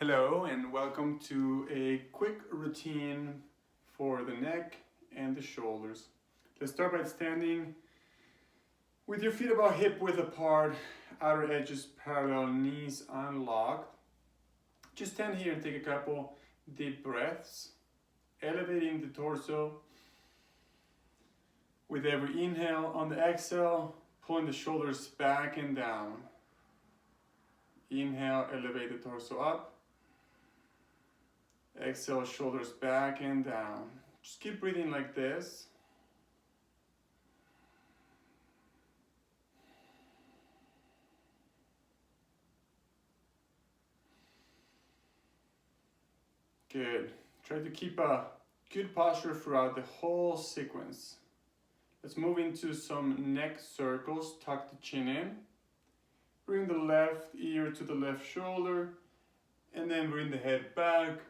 Hello and welcome to a quick routine for the neck and the shoulders. Let's start by standing with your feet about hip width apart, outer edges parallel, knees unlocked. Just stand here and take a couple deep breaths, elevating the torso with every inhale. On the exhale, pulling the shoulders back and down. Inhale, elevate the torso up. Exhale, shoulders back and down. Just keep breathing like this. Good. Try to keep a good posture throughout the whole sequence. Let's move into some neck circles. Tuck the chin in. Bring the left ear to the left shoulder. And then bring the head back.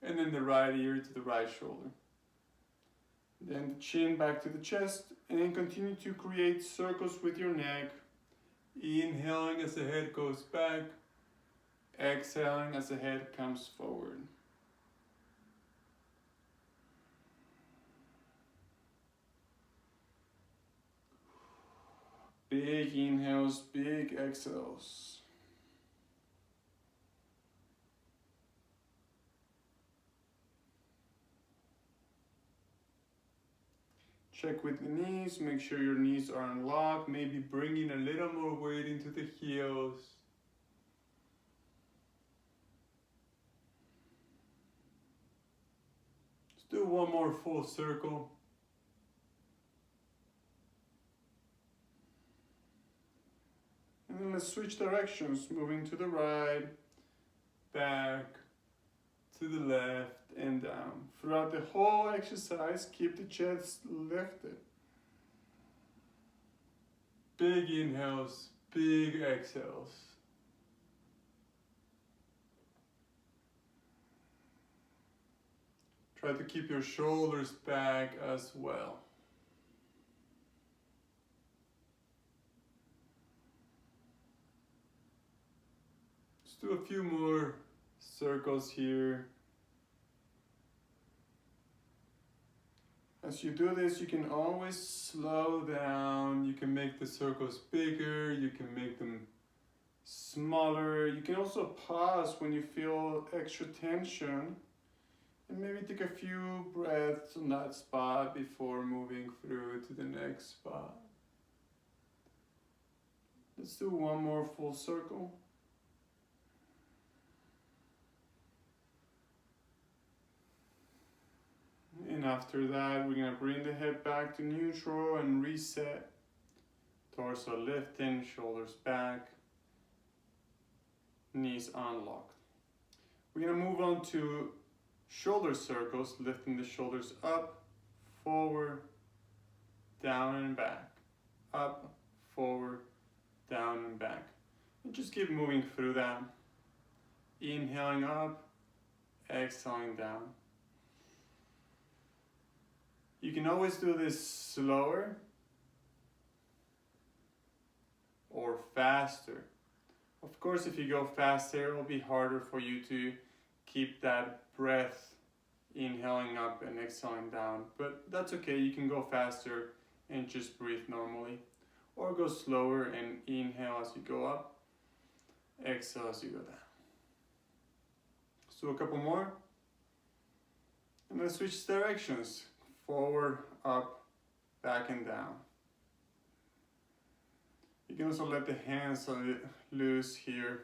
And then the right ear to the right shoulder. Then the chin back to the chest. And then continue to create circles with your neck. Inhaling as the head goes back. Exhaling as the head comes forward. Big inhales, big exhales. Check with the knees, make sure your knees are unlocked, maybe bringing a little more weight into the heels. Let's do one more full circle. And then let's switch directions, moving to the right, back, to the left, and down. Throughout the whole exercise, keep the chest lifted. Big inhales, big exhales. Try to keep your shoulders back as well. Let's do a few more circles here. As you do this, you can always slow down. You can make the circles bigger. You can make them smaller. You can also pause when you feel extra tension. And maybe take a few breaths on that spot before moving through to the next spot. Let's do one more full circle. And after that, we're gonna bring the head back to neutral and reset. Torso lifting, shoulders back, knees unlocked. We're gonna move on to shoulder circles, lifting the shoulders up, forward, down and back. Up, forward, down and back. And just keep moving through that. Inhaling up, exhaling down. You can always do this slower or faster. Of course, if you go faster, it will be harder for you to keep that breath inhaling up and exhaling down. But that's okay, you can go faster and just breathe normally. Or go slower and inhale as you go up, exhale as you go down. Let's do a couple more. And let's switch directions. Forward, up, back and down. You can also let the hands loose here.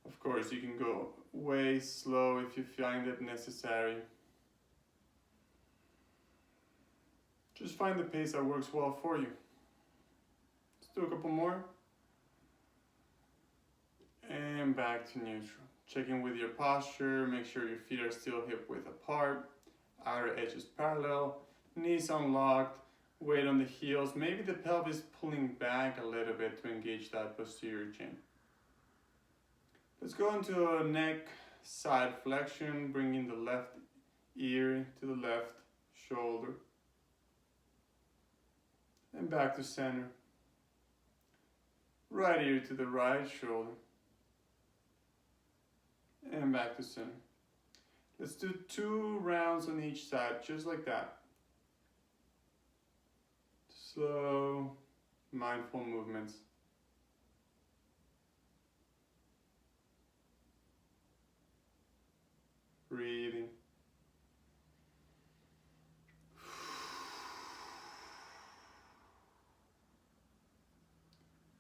Of course, you can go way slow if you find it necessary. Just find the pace that works well for you. Let's do a couple more. And back to neutral. Check in with your posture, make sure your feet are still hip width apart, outer edges parallel, knees unlocked, weight on the heels, maybe the pelvis pulling back a little bit to engage that posterior chin. Let's go into a neck side flexion, bringing the left ear to the left shoulder, and back to center. Right ear to the right shoulder. And back to center. Let's do 2 rounds on each side, just like that. Slow, mindful movements. Breathing.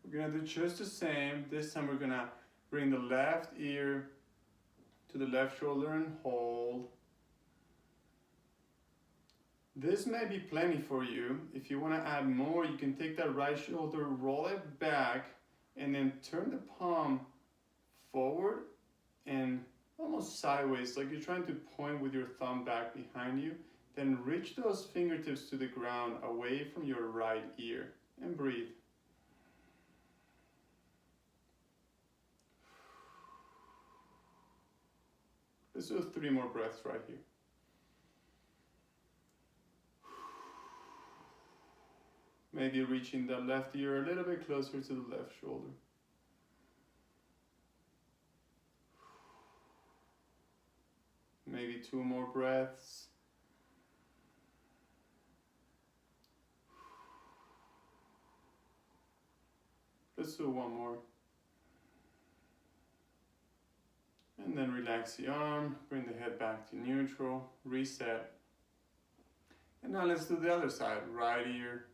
We're gonna do just the same. This time we're gonna bring the left ear to the left shoulder and hold. This may be plenty for you. If you want to add more, you can take that right shoulder, roll it back, and then turn the palm forward and almost sideways, like you're trying to point with your thumb back behind you. Then reach those fingertips to the ground away from your right ear and breathe. Let's do 3 more breaths right here. Maybe reaching the left ear a little bit closer to the left shoulder. Maybe 2 more breaths. Let's do 1 more. And then relax the arm, bring the head back to neutral, reset. And now let's do the other side. Right ear,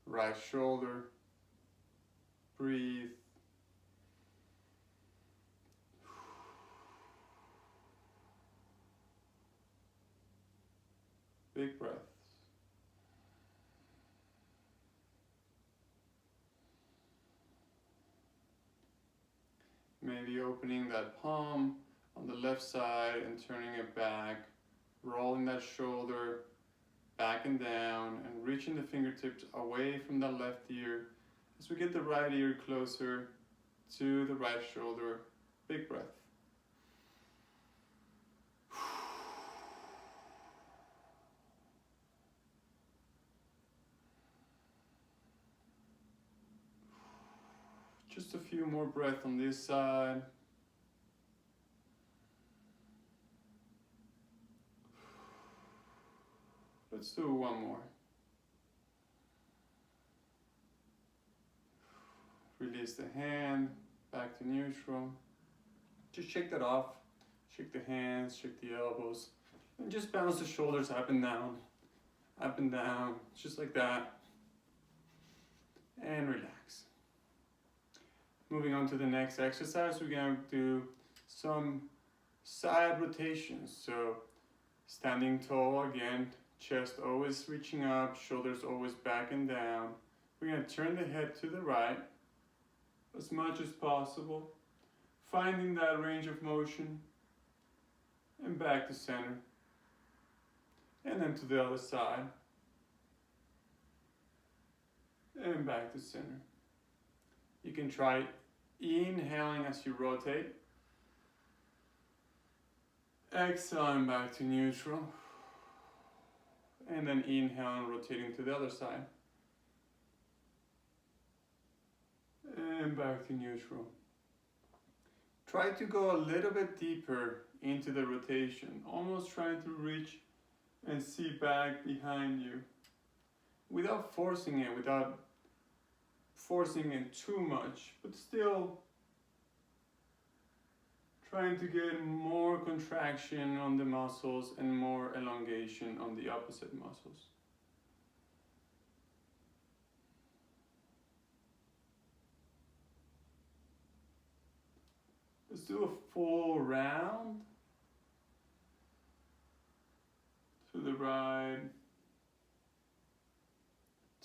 right shoulder. Breathe. Big breaths. Maybe opening that palm on the left side and turning it back, rolling that shoulder back and down, and reaching the fingertips away from the left ear as we get the right ear closer to the right shoulder. Big breath. Just a few more breaths on this side. Let's do 1 more. Release the hand, back to neutral. Just shake that off. Shake the hands, shake the elbows. And just bounce the shoulders up and down, just like that. And relax. Moving on to the next exercise, we're going to do some side rotations. So standing tall again, chest always reaching up, shoulders always back and down. We're going to turn the head to the right as much as possible, finding that range of motion, and back to center. And then to the other side, and back to center. You can try inhaling as you rotate, exhaling back to neutral, and then inhaling, rotating to the other side, and back to neutral. Try to go a little bit deeper into the rotation, almost trying to reach and see back behind you without forcing it, too much, but still trying to get more contraction on the muscles and more elongation on the opposite muscles. Let's do a full round to the right,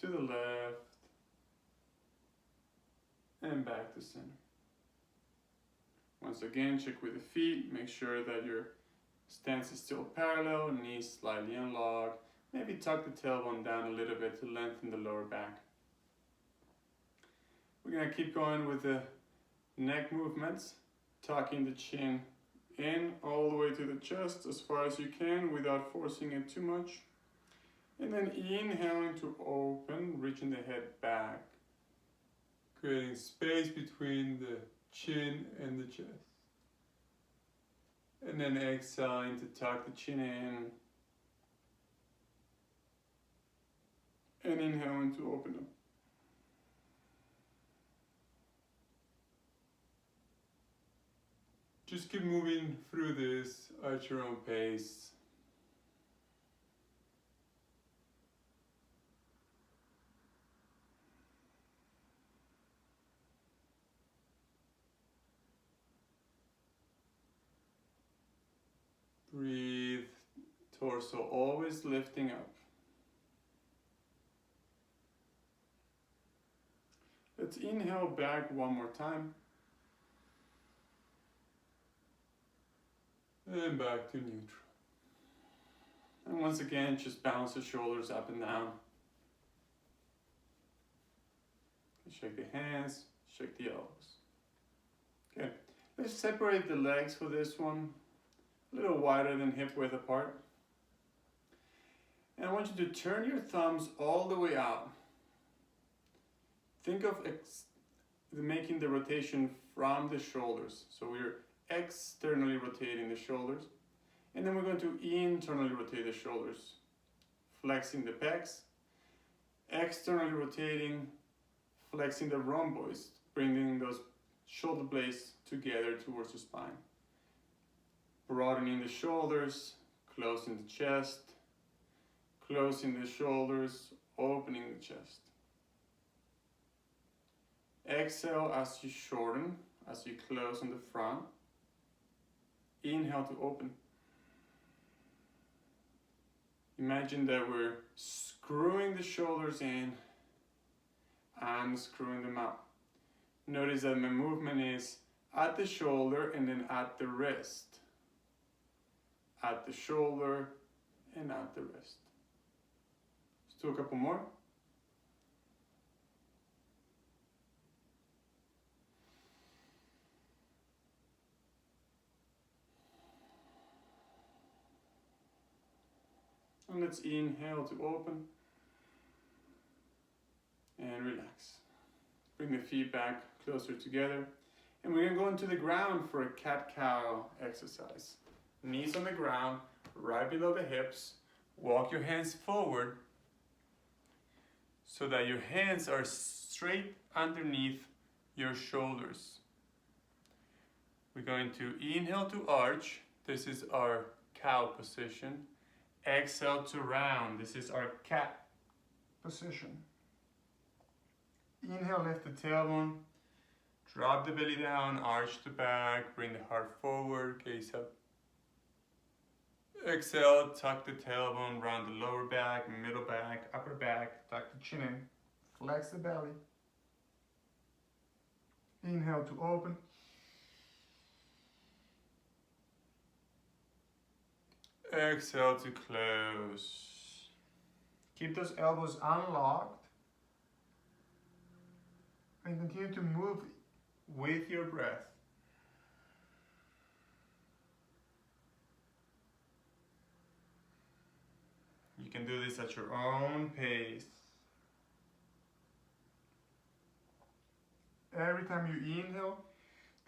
to the left, and back to center. Once again, check with the feet, make sure that your stance is still parallel, knees slightly unlocked. Maybe tuck the tailbone down a little bit to lengthen the lower back. We're gonna keep going with the neck movements, tucking the chin in all the way to the chest as far as you can without forcing it too much. And then inhaling to open, reaching the head back. creating space between the chin and the chest. And then exhaling to tuck the chin in. And inhaling to open up. Just keep moving through this at your own pace. Breathe, torso always lifting up. Let's inhale back one more time. And back to neutral. And once again, just bounce the shoulders up and down. Shake the hands, shake the elbows. Okay, let's separate the legs for this one. A little wider than hip width apart. And I want you to turn your thumbs all the way out. Think of making the rotation from the shoulders. So we're externally rotating the shoulders. And then we're going to internally rotate the shoulders. Flexing the pecs. Externally rotating, flexing the rhomboids, bringing those shoulder blades together towards the spine. Broadening the shoulders, closing the chest, closing the shoulders, opening the chest. Exhale as you shorten, as you close on the front. Inhale to open. Imagine that we're screwing the shoulders in and screwing them out. Notice that my movement is at the shoulder and then at the wrist. At the shoulder and at the wrist. Let's do a couple more. And let's inhale to open and relax. Bring the feet back closer together. And we're going to go into the ground for a cat-cow exercise. Knees on the ground, right below the hips. Walk your hands forward so that your hands are straight underneath your shoulders. We're going to inhale to arch. This is our cow position. Exhale to round. This is our cat position. Inhale, lift the tailbone. Drop the belly down, arch the back, bring the heart forward, gaze up. Exhale, tuck the tailbone, round the lower back, middle back, upper back, tuck the chin in, flex the belly. Inhale to open. Exhale to close. Keep those elbows unlocked and continue to move with your breath. You can do this at your own pace. Every time you inhale,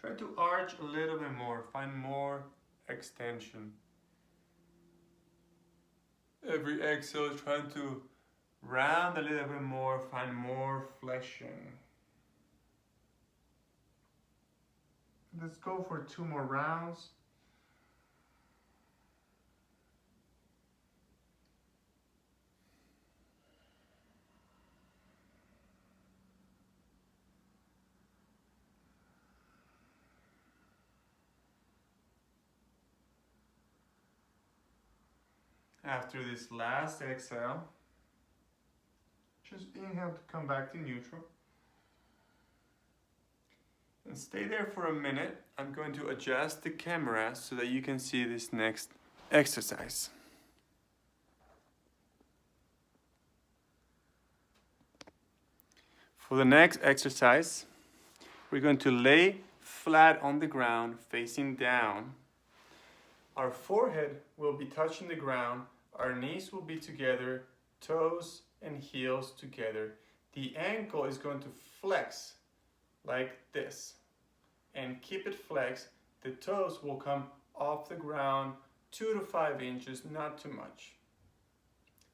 try to arch a little bit more, find more extension. Every exhale, trying to round a little bit more, find more flexing. Let's go for 2 more rounds. After this last exhale, just inhale to come back to neutral. And stay there for a minute. I'm going to adjust the camera so that you can see this next exercise. For the next exercise, we're going to lay flat on the ground, facing down. Our forehead will be touching the ground. Our knees will be together, toes and heels together. The ankle is going to flex like this, and keep it flexed. The toes will come off the ground 2 to 5 inches, not too much.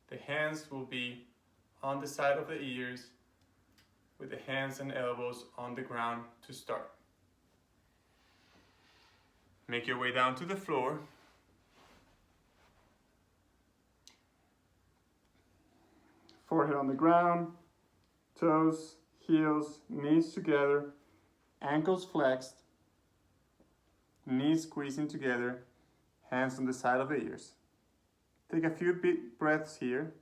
The hands will be on the side of the ears with the hands and elbows on the ground to start. Make your way down to the floor. Forehead on the ground, toes, heels, knees together, ankles flexed, knees squeezing together, hands on the side of the ears. Take a few big breaths here.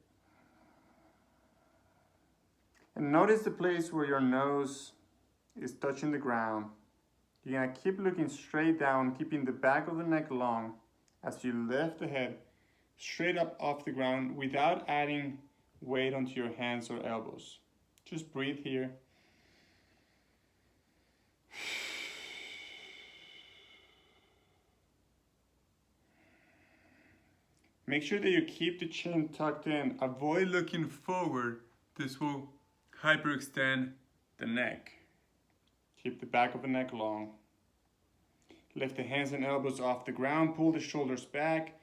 And notice the place where your nose is touching the ground. You're gonna keep looking straight down, keeping the back of the neck long as you lift the head straight up off the ground without adding weight onto your hands or elbows. Just breathe here. Make sure that you keep the chin tucked in. Avoid looking forward. This will hyperextend the neck. Keep the back of the neck long. Lift the hands and elbows off the ground. Pull the shoulders back.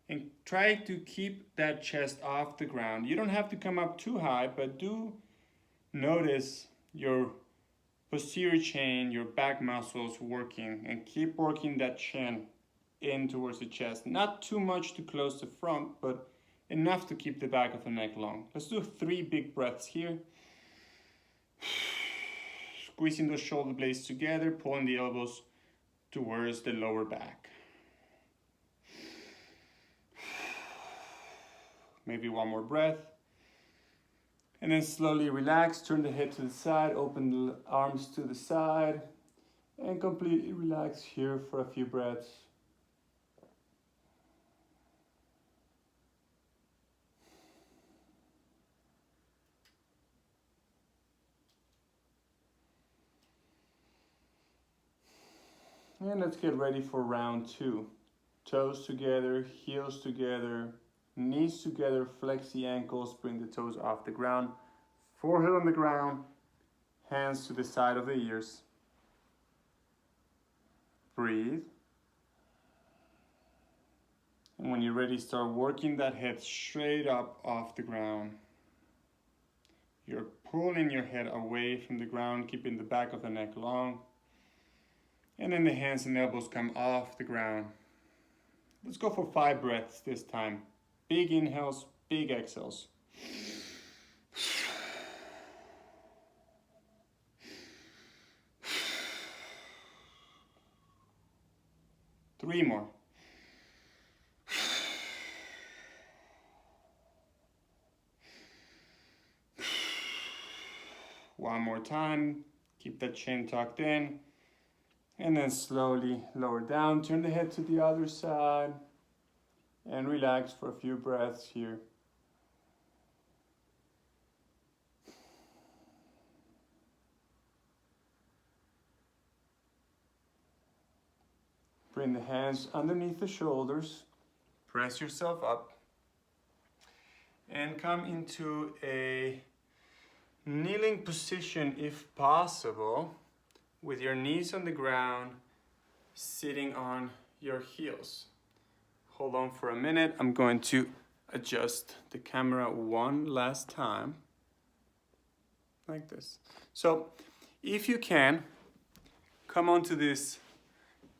And try to keep that chest off the ground. You don't have to come up too high, but do notice your posterior chain, your back muscles working, and keep working that chin in towards the chest. Not too much to close the front, but enough to keep the back of the neck long. Let's do 3 big breaths here. Squeezing those shoulder blades together, pulling the elbows towards the lower back. Maybe 1 more breath. And then slowly relax, turn the head to the side, open the arms to the side, and completely relax here for a few breaths. And let's get ready for round 2. Toes together, heels together, knees together, flex the ankles, bring the toes off the ground, forehead on the ground, hands to the side of the ears. Breathe. And when you're ready, start working that head straight up off the ground. You're pulling your head away from the ground, keeping the back of the neck long. And then the hands and elbows come off the ground. Let's go for 5 breaths this time. Big inhales, big exhales. 3 more. 1 more time. Keep that chin tucked in. And then slowly lower down. Turn the head to the other side. And relax for a few breaths here. Bring the hands underneath the shoulders. Press yourself up. And come into a kneeling position if possible, with your knees on the ground, sitting on your heels. Hold on for a minute. I'm going to adjust the camera one last time. Like this. So, if you can, come onto this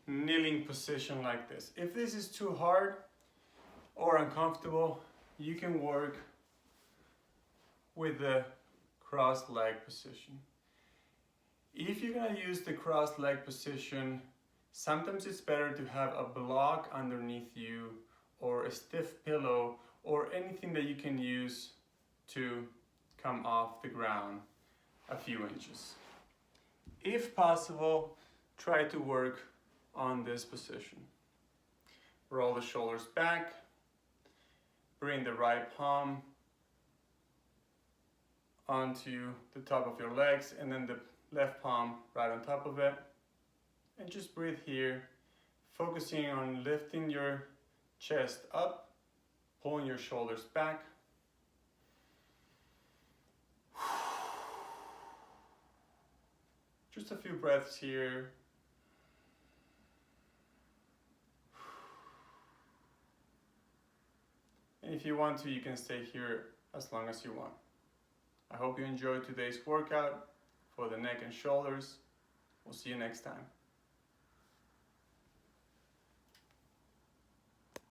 kneeling position like this. If this is too hard or uncomfortable, you can work with the cross leg position. If you're gonna use the cross leg position, sometimes it's better to have a block underneath you or a stiff pillow or anything that you can use to come off the ground a few inches. If possible, try to work on this position. Roll the shoulders back, bring the right palm onto the top of your legs and then the left palm right on top of it. And just breathe here, focusing on lifting your chest up, pulling your shoulders back. Just a few breaths here. And if you want to, you can stay here as long as you want. I hope you enjoyed today's workout for the neck and shoulders. We'll see you next time.